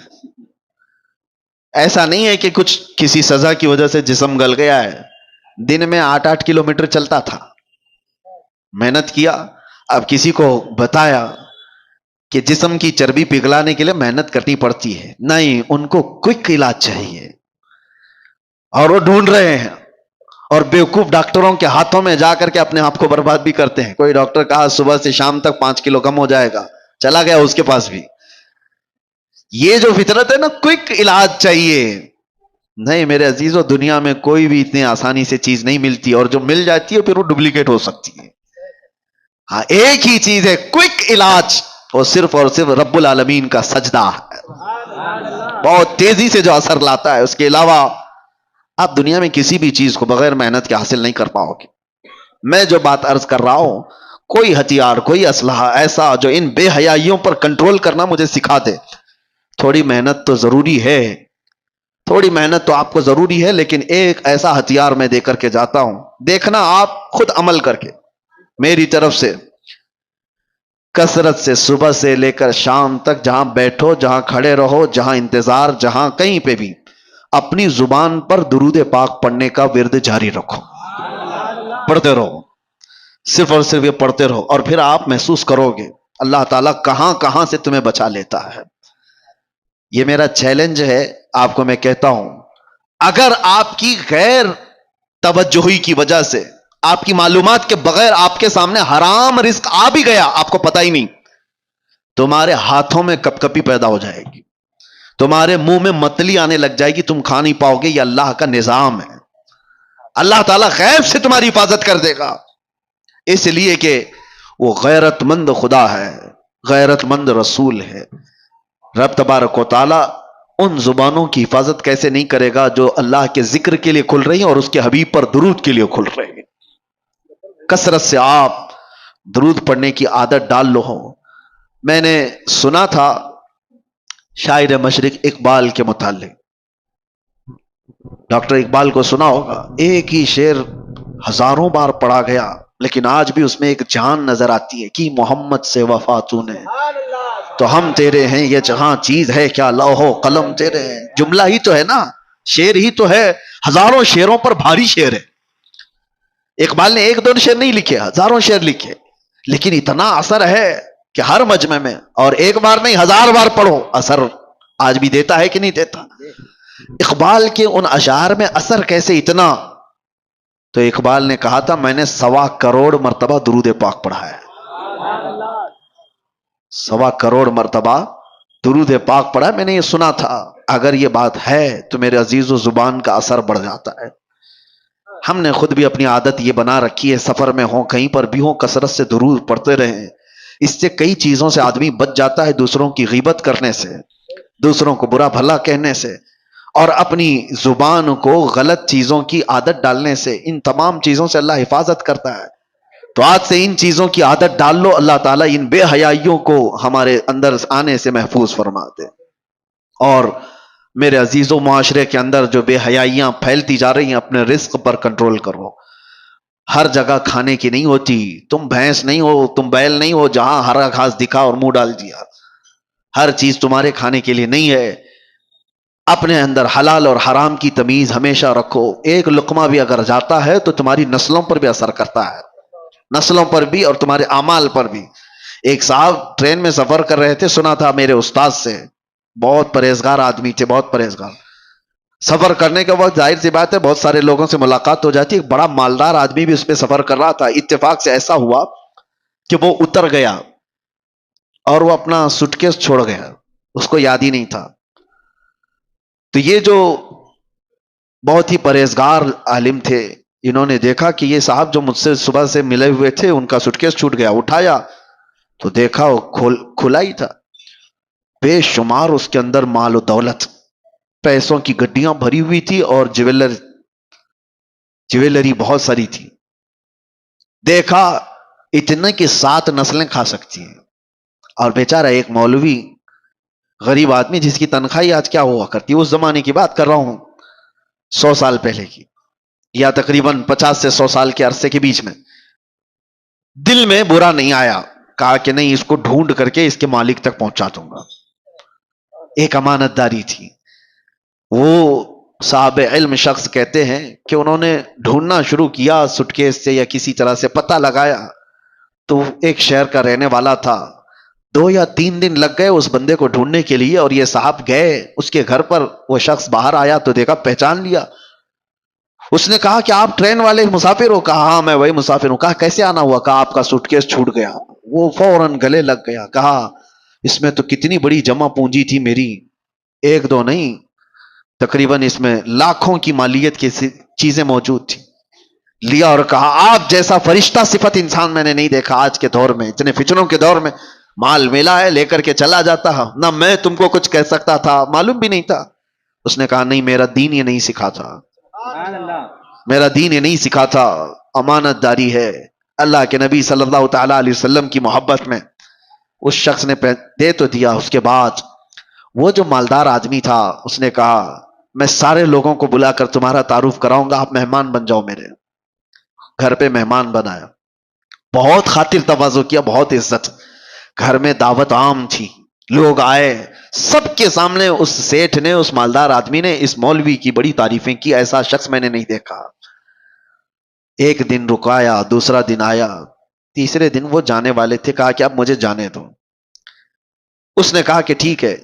ایسا نہیں ہے کہ کچھ کسی سزا کی وجہ سے جسم گل گیا ہے۔ دن میں 8-8 کلومیٹر چلتا تھا، محنت کیا۔ اب کسی کو بتایا کہ جسم کی چربی پگھلانے کے لیے محنت کرنی پڑتی ہے، نہیں، ان کو کوئک علاج چاہیے، اور وہ ڈھونڈ رہے ہیں، اور بیوقوف ڈاکٹروں کے ہاتھوں میں جا کر کے اپنے آپ کو برباد بھی کرتے ہیں۔ کوئی ڈاکٹر کہا صبح سے شام تک 5 کلو کم ہو جائے گا، چلا گیا اس کے پاس بھی، یہ جو فطرت ہے نا، کوئک علاج چاہیے. نہیں میرے عزیزو، دنیا میں کوئی بھی اتنی آسانی سے چیز نہیں ملتی، اور جو مل جاتی ہے پھر وہ ڈپلیکیٹ ہو سکتی ہے. ہاں ایک ہی چیز ہے کوئک علاج، وہ صرف اور صرف رب العالمین کا سجدہ ہے، بہت تیزی سے جو اثر لاتا ہے. اس کے علاوہ آپ دنیا میں کسی بھی چیز کو بغیر محنت کے حاصل نہیں کر پاؤ گے. میں جو بات عرض کر رہا ہوں، کوئی ہتھیار، کوئی اسلحہ ایسا جو ان بے حیائیوں پر کنٹرول کرنا مجھے سکھا دے. تھوڑی محنت تو ضروری ہے، تھوڑی محنت تو آپ کو ضروری ہے، لیکن ایک ایسا ہتھیار میں دے کر کے جاتا ہوں، دیکھنا آپ خود عمل کر کے. میری طرف سے کثرت سے صبح سے لے کر شام تک جہاں بیٹھو، جہاں کھڑے رہو، جہاں انتظار، جہاں کہیں پہ بھی اپنی زبان پر درود پاک پڑھنے کا ورد جاری رکھو. پڑھتے رہو، صرف اور صرف یہ پڑھتے رہو، اور پھر آپ محسوس کرو گے اللہ تعالیٰ کہاں کہاں سے تمہیں بچا لیتا ہے. یہ میرا چیلنج ہے آپ کو. میں کہتا ہوں اگر آپ کی غیر توجہی کی وجہ سے، آپ کی معلومات کے بغیر آپ کے سامنے حرام رزق آ بھی گیا، آپ کو پتہ ہی نہیں، تمہارے ہاتھوں میں کپ کپی پیدا ہو جائے گی، تمہارے منہ میں متلی آنے لگ جائے گی، تم کھا نہیں پاؤ گے. یہ اللہ کا نظام ہے. اللہ تعالیٰ غیب سے تمہاری حفاظت کر دے گا، اس لیے کہ وہ غیرت مند خدا ہے، غیرت مند رسول ہے. رب تبارک و تعالی ان زبانوں کی حفاظت کیسے نہیں کرے گا جو اللہ کے ذکر کے لیے کھل رہی ہیں اور اس کے حبیب پر درود کے لیے کھل رہے ہیں. کثرت سے آپ درود پڑھنے کی عادت ڈال لو. میں نے سنا تھا شاعر مشرق اقبال کے متعلق، ڈاکٹر اقبال کو سنا ہوگا، ایک ہی شعر ہزاروں بار پڑھا گیا لیکن آج بھی اس میں ایک جان نظر آتی ہے کہ محمد سے وفا تو نے، تو ہم تیرے ہیں، یہ جہاں چیز ہے کیا لوح و قلم تیرے ہیں. جملہ ہی تو ہے نا، شعر ہی تو ہے، ہزاروں شعروں پر بھاری شعر ہے. اقبال نے ایک دو شعر نہیں لکھے، ہزاروں شعر لکھے، لیکن اتنا اثر ہے کہ ہر مجمع میں، اور ایک بار نہیں 1000 بار پڑھو، اثر آج بھی دیتا ہے کہ نہیں دیتا. اقبال کے ان اشعار میں اثر کیسے اتنا؟ تو اقبال نے کہا تھا میں نے 1.25 کروڑ مرتبہ درود پاک پڑھا ہے، 1.25 کروڑ مرتبہ درود پاک پڑھا. میں نے یہ سنا تھا. اگر یہ بات ہے تو میرے عزیز و زبان کا اثر بڑھ جاتا ہے. ہم نے خود بھی اپنی عادت یہ بنا رکھی ہے، سفر میں ہوں کہیں پر بھی ہوں کثرت سے درود پڑھتے رہیں. اس سے کئی چیزوں سے آدمی بچ جاتا ہے، دوسروں کی غیبت کرنے سے، دوسروں کو برا بھلا کہنے سے، اور اپنی زبان کو غلط چیزوں کی عادت ڈالنے سے. ان تمام چیزوں سے اللہ حفاظت کرتا ہے. تو آج سے ان چیزوں کی عادت ڈال لو، اللہ تعالیٰ ان بے حیائیوں کو ہمارے اندر آنے سے محفوظ فرما دے. اور میرے عزیزوں، معاشرے کے اندر جو بے حیائیاں پھیلتی جا رہی ہیں، اپنے رزق پر کنٹرول کرو. ہر جگہ کھانے کی نہیں ہوتی. تم بھینس نہیں ہو، تم بیل نہیں ہو جہاں ہرا گھاس دکھا اور منہ ڈال دیا. ہر چیز تمہارے کھانے کے لیے نہیں ہے. اپنے اندر حلال اور حرام کی تمیز ہمیشہ رکھو. ایک لقمہ بھی اگر جاتا ہے تو تمہاری نسلوں پر بھی اثر کرتا ہے، نسلوں پر بھی اور تمہارے اعمال پر بھی. ایک صاحب ٹرین میں سفر کر رہے تھے، سنا تھا میرے استاد سے، بہت پرہیزگار آدمی تھے، بہت پرہیزگار. سفر کرنے کے وقت ظاہر سی بات ہے بہت سارے لوگوں سے ملاقات ہو جاتی ہے. ایک بڑا مالدار آدمی بھی اس پہ سفر کر رہا تھا. اتفاق سے ایسا ہوا کہ وہ اتر گیا اور وہ اپنا سوٹ کیس چھوڑ گیا، اس کو یاد ہی نہیں تھا. تو یہ جو بہت ہی پرہیزگار عالم تھے، انہوں نے دیکھا کہ یہ صاحب جو مجھ سے صبح سے ملے ہوئے تھے ان کا سوٹ کیس چھوٹ گیا. اٹھایا تو دیکھا وہ کھلا ہی تھا. بے شمار اس کے اندر مال و دولت، پیسوں کی گڈیاں بھری ہوئی تھی اور جویلری بہت ساری تھی. دیکھا اتنے کی 7 نسلیں کھا سکتی ہیں. اور بیچارہ ایک مولوی غریب آدمی جس کی تنخواہ آج کیا ہوا کرتی، اس زمانے کی بات کر رہا ہوں، 100 سال پہلے کی، یا تقریباً 50 سے 100 سال کے عرصے کے بیچ میں. دل میں برا نہیں آیا، کہا کہ نہیں اس کو ڈھونڈ کر کے اس کے مالک تک پہنچا دوں گا. ایک امانت داری تھی. وہ صاحب علم شخص کہتے ہیں کہ انہوں نے ڈھونڈنا شروع کیا سوٹ کیس سے یا کسی طرح سے پتہ لگایا تو ایک شہر کا رہنے والا تھا. 2 یا 3 دن لگ گئے اس بندے کو ڈھونڈنے کے لیے. اور یہ صاحب گئے اس کے گھر پر، وہ شخص باہر آیا تو دیکھا، پہچان لیا. اس نے کہا کہ آپ ٹرین والے مسافر ہو؟ کہا ہاں میں وہی مسافر ہوں. کہا کیسے آنا ہوا؟ کہا آپ کا سوٹ کیس چھوٹ گیا. وہ فوراً گلے لگ گیا. کہا اس میں تو کتنی بڑی جمع پونجی تھی میری، ایک دو نہیں، تقریباً اس میں لاکھوں کی مالیت کی چیزیں موجود تھی. لیا اور کہا آپ جیسا فرشتہ صفت انسان میں نے نہیں دیکھا آج کے دور میں، اتنے فتنوں کے دور میں. مال ملا ہے، لے کر کے چلا جاتا، نہ میں تم کو کچھ کہہ سکتا تھا، معلوم بھی نہیں تھا. اس نے کہا نہیں، میرا دین یہ نہیں سکھا تھا، میرا دین یہ نہیں سکھا تھا. امانت داری ہے. اللہ کے نبی صلی اللہ تعالی علیہ وسلم کی محبت میں اس شخص نے دے تو دیا. اس کے بعد وہ جو مالدار آدمی تھا اس نے کہا میں سارے لوگوں کو بلا کر تمہارا تعارف کراؤں گا، آپ مہمان بن جاؤ. میرے گھر پہ مہمان بنایا، بہت خاطر تواضع کیا، بہت عزت. گھر میں دعوت عام تھی، لوگ آئے، سب کے سامنے اس سیٹھ نے، اس مالدار آدمی نے اس مولوی کی بڑی تعریفیں کی. ایسا شخص میں نے نہیں دیکھا. ایک دن رکایا، دوسرا دن آیا، تیسرے دن وہ جانے والے تھے، کہا کہ اب مجھے جانے دو. اس نے کہا کہ ٹھیک ہے.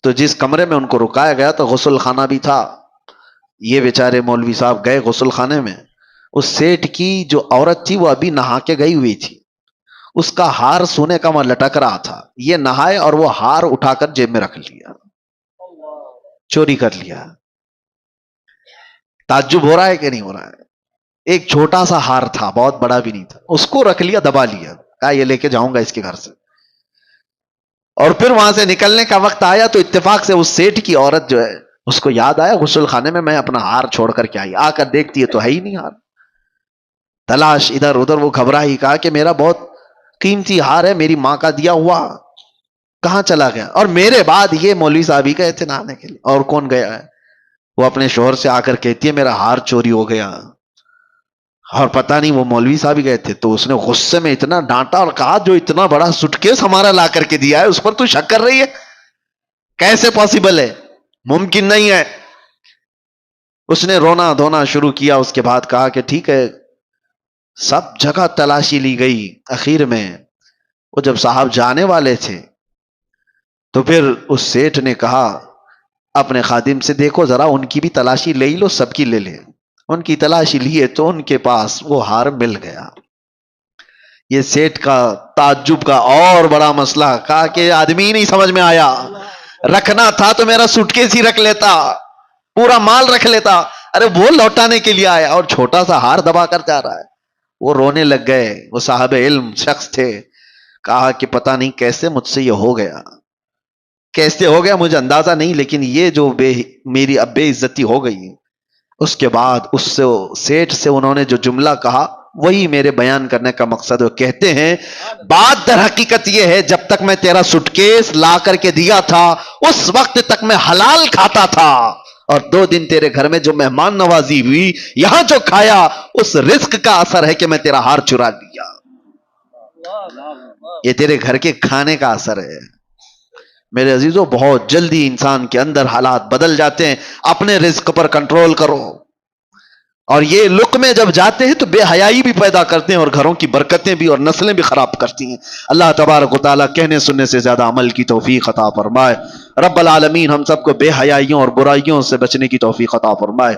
تو جس کمرے میں ان کو رکایا گیا تو غسل خانہ بھی تھا. یہ بیچارے مولوی صاحب گئے غسل خانے میں. اس سیٹ کی جو عورت تھی وہ ابھی نہا کے گئی ہوئی تھی، اس کا ہار سونے کا وہاں لٹک رہا تھا. یہ نہائے اور وہ ہار اٹھا کر جیب میں رکھ لیا، چوری کر لیا. تعجب ہو رہا ہے کہ نہیں ہو رہا ہے؟ ایک چھوٹا سا ہار تھا، بہت بڑا بھی نہیں تھا، اس کو رکھ لیا، دبا لیا، کہا یہ لے کے جاؤں گا اس کے گھر سے. اور پھر وہاں سے نکلنے کا وقت آیا تو اتفاق سے اس سیٹ کی عورت جو ہے اس کو یاد آیا غسل خانے میں اپنا ہار چھوڑ کر کے آئی. آ کر دیکھتی ہے تو ہے ہی نہیں ہار. تلاش ادھر ادھر، وہ گھبرائی، کہا کہ میرا بہت قیمتی ہار ہے، میری ماں کا دیا ہوا، کہاں چلا گیا؟ اور میرے بعد یہ مولوی صاحب ہی گئے تھے نہانے کے لیے، اور کون گیا ہے؟ وہ اپنے شوہر سے آ کر کہتی ہے میرا ہار چوری ہو گیا، اور پتہ نہیں وہ مولوی صاحب ہی گئے تھے. تو اس نے غصے میں اتنا ڈانٹا اور کہا جو اتنا بڑا سٹکیس ہمارا لا کر کے دیا ہے اس پر تو شک کر رہی ہے؟ کیسے پاسبل ہے؟ ممکن نہیں ہے. اس نے رونا دھونا شروع کیا. اس کے بعد کہا کہ ٹھیک ہے، سب جگہ تلاشی لی گئی. اخیر میں وہ جب صاحب جانے والے تھے تو پھر اس سیٹھ نے کہا اپنے خادم سے دیکھو ذرا ان کی بھی تلاشی لے لو، سب کی لے لے. ان کی تلاشی لیے تو ان کے پاس وہ ہار مل گیا. یہ سیٹھ کا تعجب کا اور بڑا مسئلہ، کہا کہ آدمی نہیں سمجھ میں آیا، رکھنا تھا تو میرا سوٹ کیس ہی رکھ لیتا، پورا مال رکھ لیتا. ارے وہ لوٹانے کے لیے آیا اور چھوٹا سا ہار دبا کر جا رہا ہے. وہ رونے لگ گئے. وہ صاحب علم شخص تھے. کہا کہ پتہ نہیں کیسے مجھ سے یہ ہو گیا، کیسے ہو گیا مجھے اندازہ نہیں، لیکن یہ جو میری اب بے عزتی ہو گئی. اس کے بعد اس سے سیٹھ سے انہوں نے جو جملہ کہا وہی میرے بیان کرنے کا مقصد ہے. کہتے ہیں بات در حقیقت یہ ہے جب تک میں تیرا سٹکیس لا کر کے دیا تھا اس وقت تک میں حلال کھاتا تھا، اور 2 دن تیرے گھر میں جو مہمان نوازی ہوئی، یہاں جو کھایا، اس رزق کا اثر ہے کہ میں تیرا ہار چرا لیا. یہ تیرے گھر کے کھانے کا اثر ہے. میرے عزیزوں بہت جلدی انسان کے اندر حالات بدل جاتے ہیں. اپنے رزق پر کنٹرول کرو. اور یہ لقمے جب جاتے ہیں تو بے حیائی بھی پیدا کرتے ہیں اور گھروں کی برکتیں بھی اور نسلیں بھی خراب کرتی ہیں. اللہ تبارک و تعالیٰ کہنے سننے سے زیادہ عمل کی توفیق عطا فرمائے. رب العالمین ہم سب کو بے حیائیوں اور برائیوں سے بچنے کی توفیق عطا فرمائے.